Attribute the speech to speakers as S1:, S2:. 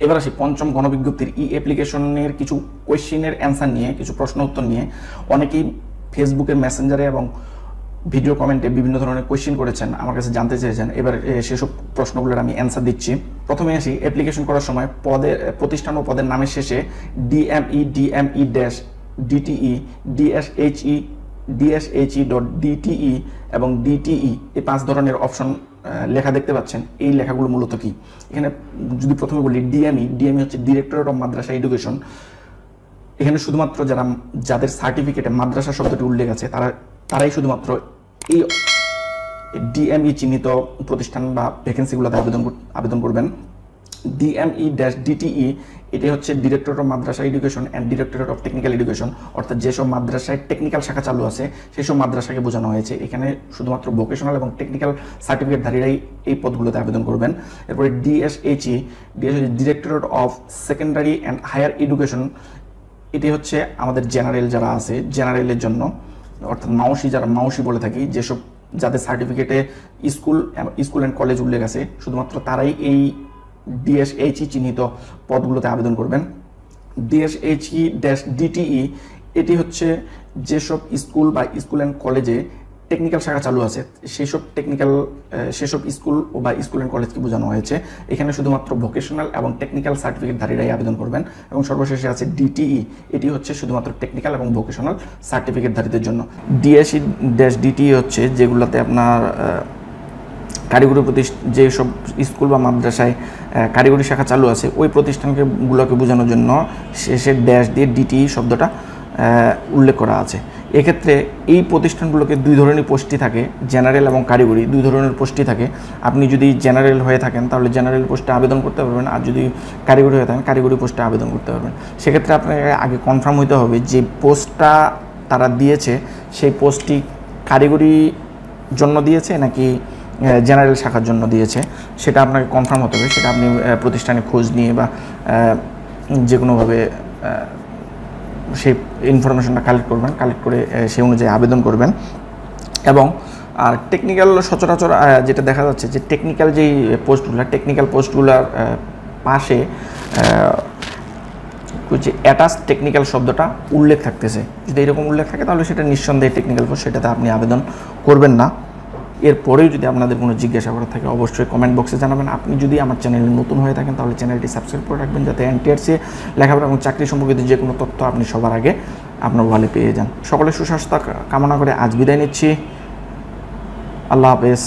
S1: এবার আসি পঞ্চম গণবিজ্ঞপ্তির ই অ্যাপ্লিকেশনের কিছু কোয়েশ্চেনের অ্যান্সার নিয়ে, কিছু প্রশ্ন উত্তর নিয়ে। অনেকেই ফেসবুকের মেসেঞ্জারে এবং ভিডিও কমেন্টে বিভিন্ন ধরনের কোয়েশ্চেন করেছেন, আমার কাছে জানতে চেয়েছেন। এবার সেসব প্রশ্নগুলোর আমি অ্যান্সার দিচ্ছি। প্রথমে আসি, অ্যাপ্লিকেশন করার সময় প্রতিষ্ঠান ও পদের নামের শেষে ডিএমই ড্যাশ ডিটিই DSHE.DTE এবং DTE এই 5 ধরনের অপশন লেখা দেখতে পাচ্ছেন। এই লেখাগুলো মূলত কি? এখানে যদি প্রথমে বলি ডিএমই হচ্ছে ডিরেক্টরেট অফ মাদ্রাসা এডুকেশন। এখানে শুধুমাত্র যাদের সার্টিফিকেটে মাদ্রাসা শব্দটি উল্লেখ আছে তারাই শুধুমাত্র এই ডিএমই চিহ্নিত প্রতিষ্ঠান বা ভ্যাকেন্সিগুলোতে আবেদন করবেন। DME-DTE এটি হচ্ছে directorate of Madrasa education and directorate of technical education, অর্থাৎ যেসব মাদ্রাসায় টেকনিক্যাল শাখা চালু আছে সেই সব মাদ্রাসাকে বোঝানো হয়েছে। এখানে শুধুমাত্র ভোকেশনাল এবং টেকনিক্যাল সার্টিফিকেটধারীরাই এই পদগুলোতে আবেদন করবেন। এরপরে DSHE directorate of secondary and higher education, এটি হচ্ছে আমাদের জেনারেল যারা আছে জেনারেলের জন্য, অর্থাৎ মাউসি বলে থাকি, যাদের সার্টিফিকেটে স্কুল অ্যান্ড কলেজ উল্লেখ আছে শুধুমাত্র তারাই এই DSHE চিহ্নিত পদগুলোতে আবেদন করবেন। DSHE-DTE এটি হচ্ছে যেসব স্কুল বা স্কুল অ্যান্ড কলেজে টেকনিক্যাল শাখা চালু আছে সেসব স্কুল বা স্কুল অ্যান্ড কলেজকে বোঝানো হয়েছে। এখানে শুধুমাত্র ভোকেশনাল এবং টেকনিক্যাল সার্টিফিকেটধারীরাই আবেদন করবেন। এবং সর্বশেষে আছে DTE, এটি হচ্ছে শুধুমাত্র টেকনিক্যাল এবং ভোকেশনাল সার্টিফিকেটধারীদের জন্য। DSHE-DTE হচ্ছে যেগুলোতে আপনার কারিগরি যেসব স্কুল বা মাদ্রাসায় কারিগরি শাখা চালু আছে ওই প্রতিষ্ঠানগুলোকে বোঝানোর জন্য শেষের ড্যাশ দিয়ে DTE শব্দটা উল্লেখ করা আছে। এক্ষেত্রে এই প্রতিষ্ঠানগুলোকে দুই ধরনের পোস্টই থাকে, জেনারেল এবং কারিগরি, দুই ধরনের পোস্টই থাকে। আপনি যদি জেনারেল হয়ে থাকেন তাহলে জেনারেল পোস্টে আবেদন করতে পারবেন, আর যদি কারিগরি হয়ে থাকেন কারিগরি পোস্টে আবেদন করতে পারবেন। সেক্ষেত্রে আপনাকে আগে কনফার্ম হতে হবে যে পোস্টটা তারা দিয়েছে সেই পোস্টটি কারিগরি জন্য দিয়েছে নাকি জেনারেল শাখার জন্য দিয়েছে, সেটা আপনাকে কনফার্ম হতে হবে। সেটা আপনি প্রতিষ্ঠানে খোঁজ নিয়ে বা যে কোনোভাবে সেই ইনফরমেশনটা কালেক্ট করে সেই অনুযায়ী আবেদন করবেন। এবং আর টেকনিক্যাল সচরাচর যেটা দেখা যাচ্ছে যে টেকনিক্যাল পোস্টগুলোর পাশে যে অ্যাটাচ টেকনিক্যাল শব্দটা উল্লেখ থাকতেছে। যদি এরকম উল্লেখ থাকে তাহলে সেটা নিঃসন্দেহে টেকনিক্যাল পোস্ট, সেটাতে আপনি আবেদন করবেন না। এরপরেও যদি আপনাদের কোনো জিজ্ঞাসা করার থাকে অবশ্যই কমেন্ট বক্সে জানাবেন। আপনি যদি আমার চ্যানেলে নতুন হয়ে থাকেন তাহলে চ্যানেলটি সাবস্ক্রাইব করে রাখবেন, যাতে NTRC লেখাপড়া এবং চাকরি সম্পর্কিত যে কোনো তথ্য আপনি সবার আগে আপনার মোবাইলে পেয়ে যান। সকলে সুস্বাস্থ্য কামনা করে আজ বিদায় নিচ্ছি। আল্লাহ হাফেজ।